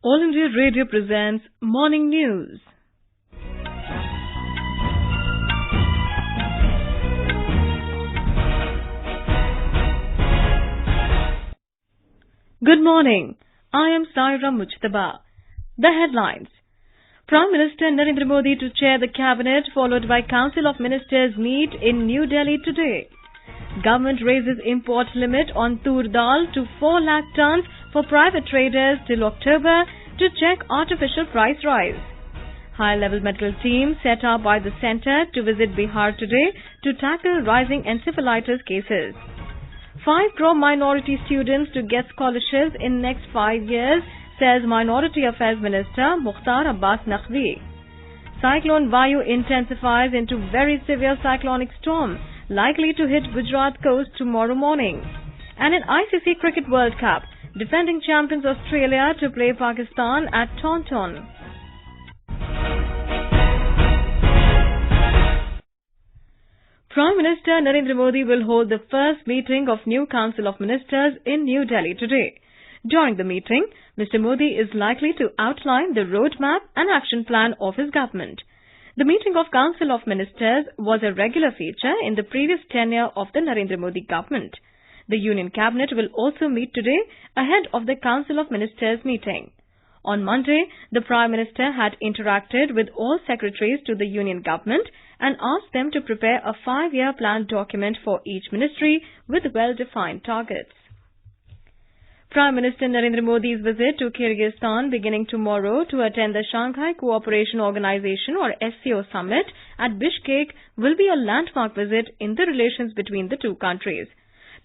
All India Radio presents Morning News. Good morning. I am Saira Mujtaba. The headlines. Prime Minister Narendra Modi to chair the Cabinet, followed by Council of Ministers meet in New Delhi today. Government raises import limit on Tur Dal to 4 lakh tonnes for private traders till October to check artificial price rise. High-level medical team set up by the centre to visit Bihar today to tackle rising encephalitis cases. 5 crore minority students to get scholarships in next 5 years, says Minority Affairs Minister Mukhtar Abbas Naqvi. Cyclone VAYU intensifies into Very Severe Cyclonic Storm, likely to hit Gujarat coast tomorrow morning. And in ICC Cricket World Cup, defending champions Australia to play Pakistan at Taunton. Prime Minister Narendra Modi will hold the first meeting of new Council of Ministers in New Delhi today. During the meeting, Mr. Modi is likely to outline the roadmap and action plan of his government. The meeting of Council of Ministers was a regular feature in the previous tenure of the Narendra Modi government. The Union Cabinet will also meet today ahead of the Council of Ministers meeting. On Monday, the Prime Minister had interacted with all secretaries to the Union Government and asked them to prepare a 5-year plan document for each ministry with well-defined targets. Prime Minister Narendra Modi's visit to Kyrgyzstan beginning tomorrow to attend the Shanghai Cooperation Organization or SCO summit at Bishkek will be a landmark visit in the relations between the two countries.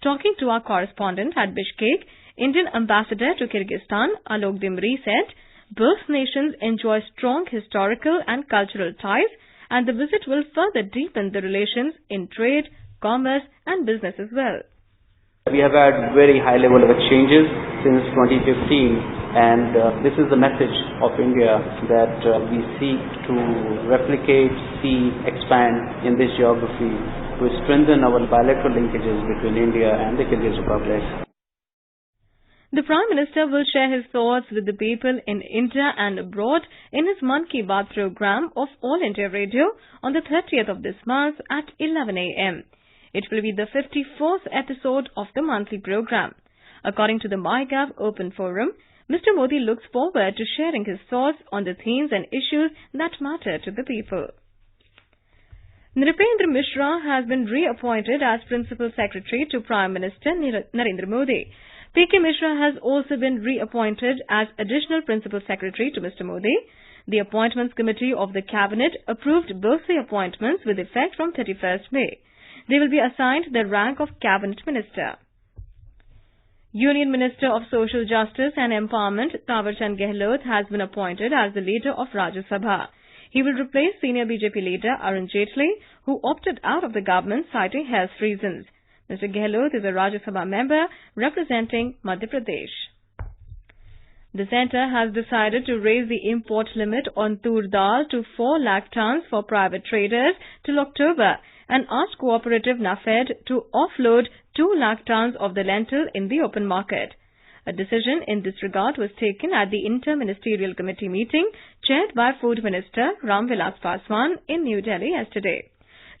Talking to our correspondent at Bishkek, Indian Ambassador to Kyrgyzstan, Alok Dimri, said both nations enjoy strong historical and cultural ties, and the visit will further deepen the relations in trade, commerce and business as well. We have had very high level of exchanges since 2015, and this is the message of India that we seek to replicate, see, expand in this geography to strengthen our bilateral linkages between India and the Kyrgyz Republic. The Prime Minister will share his thoughts with the people in India and abroad in his Mann Ki Baat program of All India Radio on the 30th of this month at 11 a.m. It will be the 54th episode of the monthly program. According to the MyGov Open Forum, Mr. Modi looks forward to sharing his thoughts on the themes and issues that matter to the people. Nripendra Mishra has been reappointed as Principal Secretary to Prime Minister Narendra Modi. P.K. Mishra has also been reappointed as Additional Principal Secretary to Mr. Modi. The Appointments Committee of the Cabinet approved both the appointments with effect from 31st May. They will be assigned the rank of Cabinet Minister. Union Minister of Social Justice and Empowerment Tawarchand Gehlot has been appointed as the leader of Rajya Sabha. He will replace senior BJP leader Arun Jaitley, who opted out of the government citing health reasons. Mr. Gehlot is a Rajya Sabha member representing Madhya Pradesh. The centre has decided to raise the import limit on Tur Dal to 4 lakh tonnes for private traders till October and asked cooperative NAFED to offload 2 lakh tonnes of the lentil in the open market. A decision in this regard was taken at the Inter-Ministerial Committee meeting chaired by Food Minister Ram Vilas Paswan in New Delhi yesterday.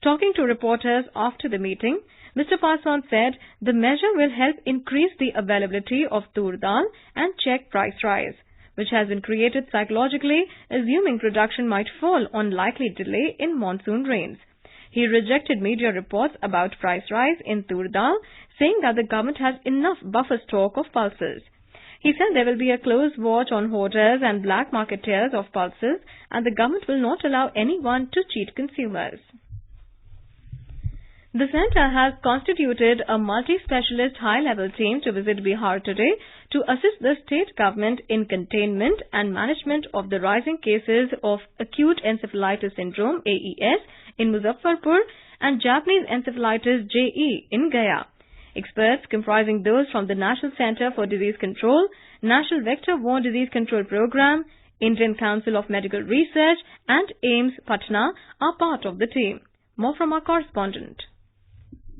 Talking to reporters after the meeting, Mr. Paswan said the measure will help increase the availability of Tur Dal and check price rise, which has been created psychologically, assuming production might fall on likely delay in monsoon rains. He rejected media reports about price rise in Tur Dal, saying that the government has enough buffer stock of pulses. He said there will be a close watch on hoarders and black marketeers of pulses, and the government will not allow anyone to cheat consumers. The centre has constituted a multi-specialist high-level team to visit Bihar today to assist the state government in containment and management of the rising cases of acute encephalitis syndrome AES in Muzaffarpur and Japanese encephalitis JE in Gaya. Experts comprising those from the National Centre for Disease Control, National Vector-Borne Disease Control Programme, Indian Council of Medical Research and AIIMS Patna are part of the team. More from our correspondent.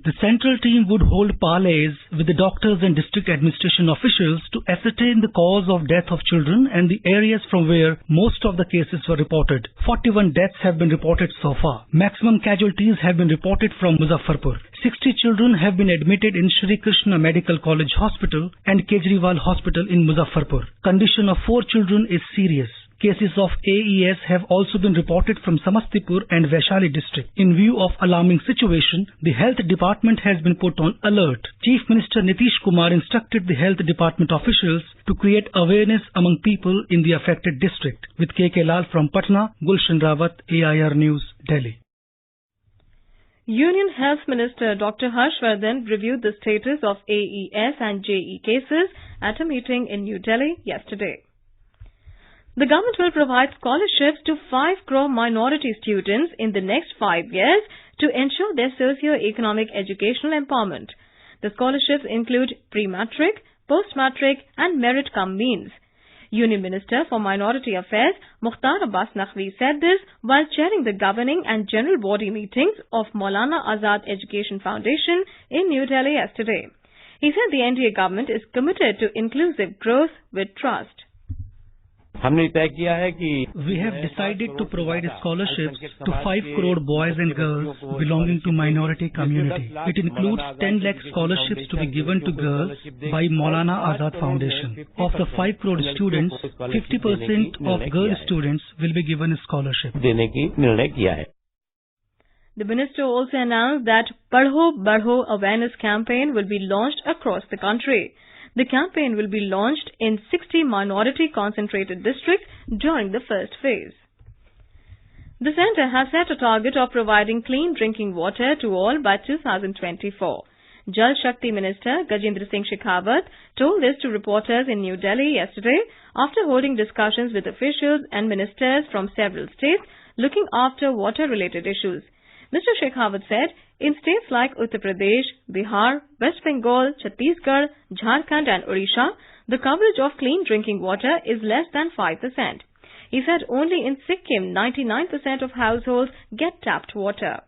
The central team would hold parleys with the doctors and district administration officials to ascertain the cause of death of children and the areas from where most of the cases were reported. 41 deaths have been reported so far. Maximum casualties have been reported from Muzaffarpur. 60 children have been admitted in Shri Krishna Medical College Hospital and Kejriwal Hospital in Muzaffarpur. Condition of 4 children is serious. Cases of AES have also been reported from Samastipur and Vaishali district. In view of alarming situation, the health department has been put on alert. Chief Minister Nitish Kumar instructed the health department officials to create awareness among people in the affected district. With KK Lal from Patna, Gulshan Rawat, AIR News, Delhi. Union Health Minister Dr. Harshvardhan reviewed the status of AES and JE cases at a meeting in New Delhi yesterday. The government will provide scholarships to 5 crore minority students in the next 5 years to ensure their socio-economic educational empowerment. The scholarships include pre-matric, post-matric and merit-cum-means. Union Minister for Minority Affairs Mukhtar Abbas Naqvi said this while chairing the governing and general body meetings of Maulana Azad Education Foundation in New Delhi yesterday. He said the NDA government is committed to inclusive growth with trust. We have decided to provide scholarships to 5 crore boys and girls belonging to minority community. It includes 10 lakh scholarships to be given to girls by Maulana Azad Foundation. Of the 5 crore students, 50% of girl students will be given a scholarship. The minister also announced that Padho Badho awareness campaign will be launched across the country. The campaign will be launched in 60 minority concentrated districts during the first phase. The centre has set a target of providing clean drinking water to all by 2024. Jal Shakti Minister Gajendra Singh Shekhawat told this to reporters in New Delhi yesterday after holding discussions with officials and ministers from several states looking after water-related issues. Mr. Shekhawat said, in states like Uttar Pradesh, Bihar, West Bengal, Chhattisgarh, Jharkhand and Odisha, the coverage of clean drinking water is less than 5%. He said only in Sikkim, 99% of households get tapped water.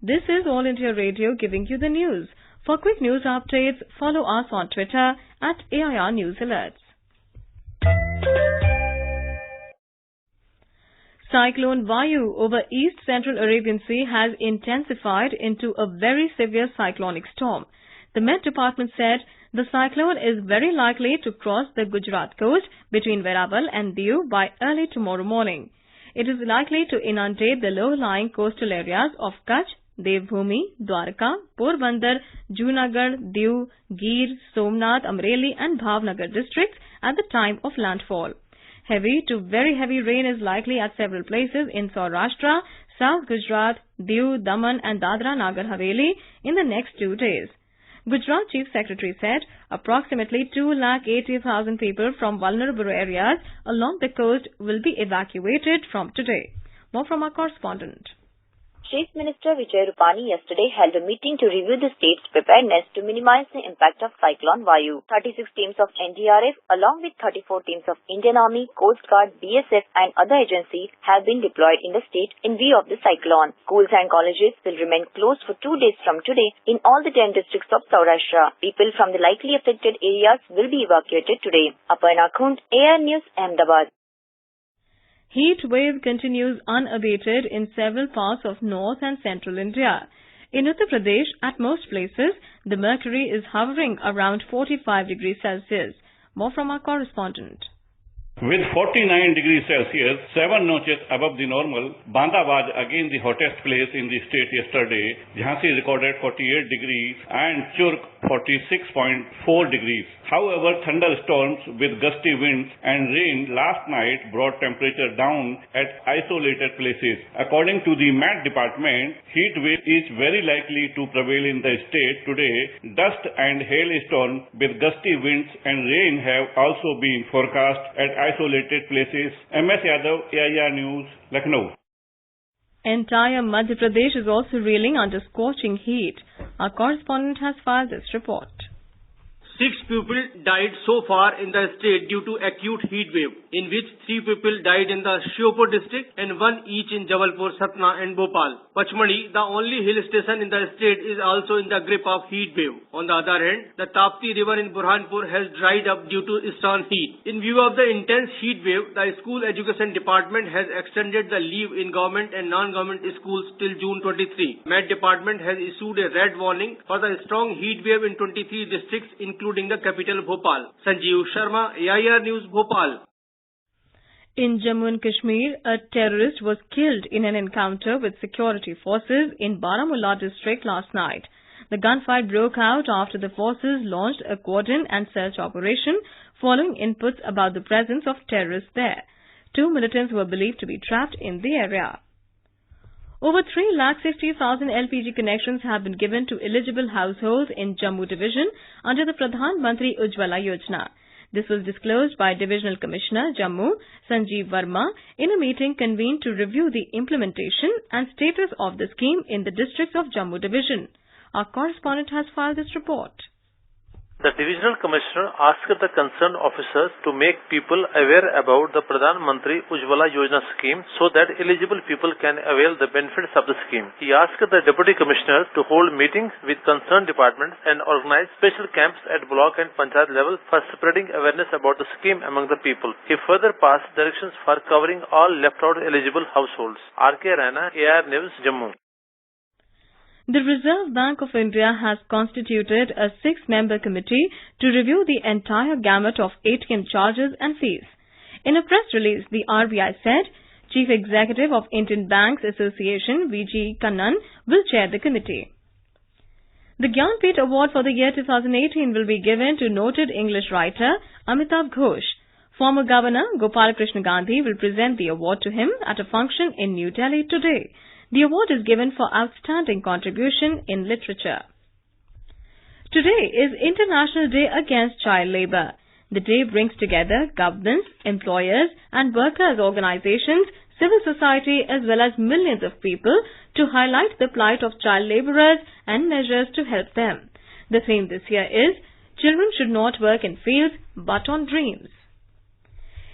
This is All India Radio giving you the news. For quick news updates, follow us on Twitter at AIR News Alerts. Cyclone VAYU over East Central Arabian Sea has intensified into a very severe cyclonic storm. The Met Department said the cyclone is very likely to cross the Gujarat coast between Veeraval and Diu by early tomorrow morning. It is likely to inundate the low-lying coastal areas of Kutch, Devbhumi, Dwarka, Porbandar, Junagadh, Diu, Gir, Somnath, Amreli and Bhavnagar districts at the time of landfall. Heavy to very heavy rain is likely at several places in Saurashtra, South Gujarat, Diu, Daman and Dadra Nagar Haveli in the next 2 days. Gujarat Chief Secretary said approximately 280,000 people from vulnerable areas along the coast will be evacuated from today. More from our correspondent. Chief Minister Vijay Rupani yesterday held a meeting to review the state's preparedness to minimize the impact of Cyclone VAYU. 36 teams of NDRF along with 34 teams of Indian Army, Coast Guard, BSF and other agencies have been deployed in the state in view of the cyclone. Schools and colleges will remain closed for 2 days from today in all the 10 districts of Saurashtra. People from the likely affected areas will be evacuated today. Aparna Khund, AIR News, Ahmedabad. Heat wave continues unabated in several parts of north and central India. In Uttar Pradesh, at most places, the mercury is hovering around 45 degrees Celsius. More from our correspondent. With 49 degrees Celsius, 7 notches above the normal, Banda was again the hottest place in the state yesterday. Jhansi recorded 48 degrees and Churk 46.4 degrees. However, thunderstorms with gusty winds and rain last night brought temperature down at isolated places. According to the Met Department, heat wave is very likely to prevail in the state today. Dust and hailstorm with gusty winds and rain have also been forecast at isolated places. MS Yadav, AIR News, Lucknow. Entire Madhya Pradesh is also reeling under scorching heat. Our correspondent has filed this report. 6 people died so far in the state due to acute heat wave, in which 3 people died in the Shiopur district and 1 each in Jabalpur, Satna and Bhopal. Pachmadi, the only hill station in the state, is also in the grip of heat wave. On the other hand, the Tapti river in Burhanpur has dried up due to stern heat. In view of the intense heat wave, the School Education Department has extended the leave in government and non-government schools till June 23. Met Department has issued a red warning for the strong heat wave in 23 districts, including the capital Bhopal. Sanjeev Sharma, AIR News, Bhopal. In Jammu and Kashmir, a terrorist was killed in an encounter with security forces in Baramulla district last night. The gunfight broke out after the forces launched a cordon and search operation following inputs about the presence of terrorists there. 2 militants were believed to be trapped in the area. Over 3,60,000 LPG connections have been given to eligible households in Jammu division under the Pradhan Mantri Ujjwala Yojana. This was disclosed by Divisional Commissioner Jammu, Sanjeev Verma, in a meeting convened to review the implementation and status of the scheme in the districts of Jammu division. Our correspondent has filed this report. The Divisional Commissioner asked the concerned officers to make people aware about the Pradhan Mantri Ujjwala Yojana scheme so that eligible people can avail the benefits of the scheme. He asked the Deputy Commissioners to hold meetings with concerned departments and organize special camps at block and panchayat level for spreading awareness about the scheme among the people. He further passed directions for covering all left out eligible households. R.K. Rana, AIR News, Jammu. The Reserve Bank of India has constituted a 6-member committee to review the entire gamut of ATM charges and fees. In a press release, the RBI said Chief Executive of Indian Banks Association, V.G. Kannan, will chair the committee. The Gyanpith Award for the year 2018 will be given to noted English writer Amitav Ghosh. Former Governor Gopal Krishna Gandhi will present the award to him at a function in New Delhi today. The award is given for outstanding contribution in literature. Today is International Day Against Child Labour. The day brings together governments, employers and workers' organizations, civil society as well as millions of people to highlight the plight of child labourers and measures to help them. The theme this year is Children Should Not Work in Fields but on Dreams.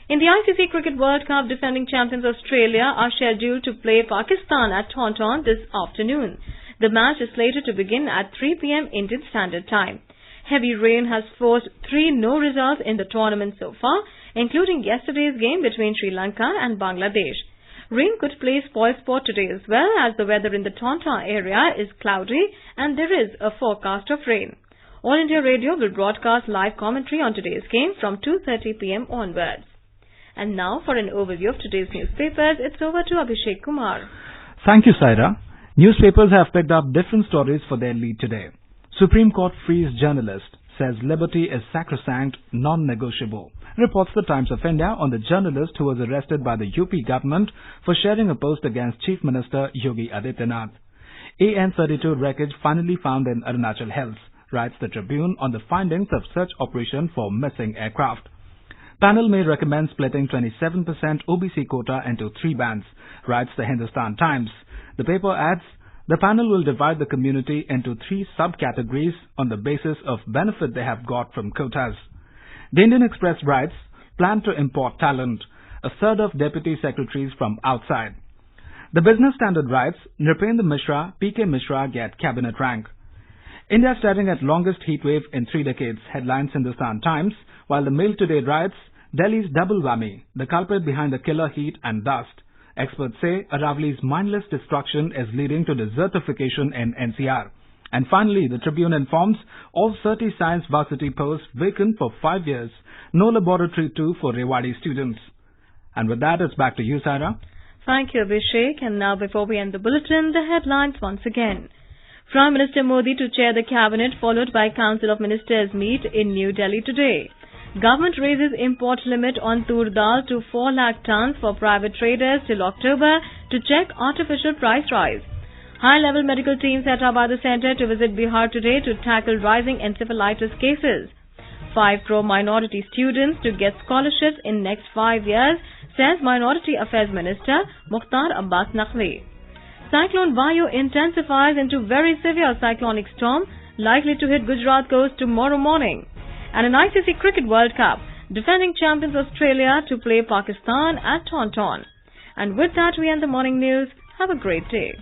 In the ICC Cricket World Cup, defending champions Australia are scheduled to play Pakistan at Taunton this afternoon. The match is slated to begin at 3 p.m. Indian Standard Time. Heavy rain has forced 3 no results in the tournament so far, including yesterday's game between Sri Lanka and Bangladesh. Rain could play spoilsport today as well, as the weather in the Taunton area is cloudy and there is a forecast of rain. All India Radio will broadcast live commentary on today's game from 2:30 p.m. onwards. And now for an overview of today's newspapers, it's over to Abhishek Kumar. Thank you, Saira. Newspapers have picked up different stories for their lead today. Supreme Court frees journalist, says liberty is sacrosanct, non-negotiable. Reports the Times of India on the journalist who was arrested by the UP government for sharing a post against Chief Minister Yogi Adityanath. AN-32 wreckage finally found in Arunachal Hills, writes the Tribune on the findings of search operation for missing aircraft. Panel may recommend splitting 27% OBC quota into 3 bands, writes the Hindustan Times. The paper adds, the panel will divide the community into 3 subcategories on the basis of benefit they have got from quotas. The Indian Express writes, plan to import talent, a third of deputy secretaries from outside. The Business Standard writes, Nripendra Mishra, PK Mishra get cabinet rank. India staring at longest heatwave in 3 decades, headlines Hindustan Times, while the Mail today writes, Delhi's double whammy, the culprit behind the killer heat and dust. Experts say Aravali's mindless destruction is leading to desertification in NCR. And finally, the Tribune informs, all 30 science varsity posts vacant for 5 years, no laboratory too for Rewari students. And with that, it's back to you, Sarah. Thank you, Abhishek. And now, before we end the bulletin, the headlines once again. Prime Minister Modi to chair the cabinet, followed by Council of Ministers meet in New Delhi today. Government raises import limit on Tur Dal to 4 lakh tons for private traders till October to check artificial price rise. High-level medical teams at Abbas Centre to visit Bihar today to tackle rising encephalitis cases. 5 crore minority students to get scholarships in next 5 years, says Minority Affairs Minister Mukhtar Abbas Naqvi. Cyclone VAYU intensifies into very severe cyclonic storm, likely to hit Gujarat coast tomorrow morning. And in ICC Cricket World Cup, defending champions Australia to play Pakistan at Taunton. And with that, we end the morning news. Have a great day.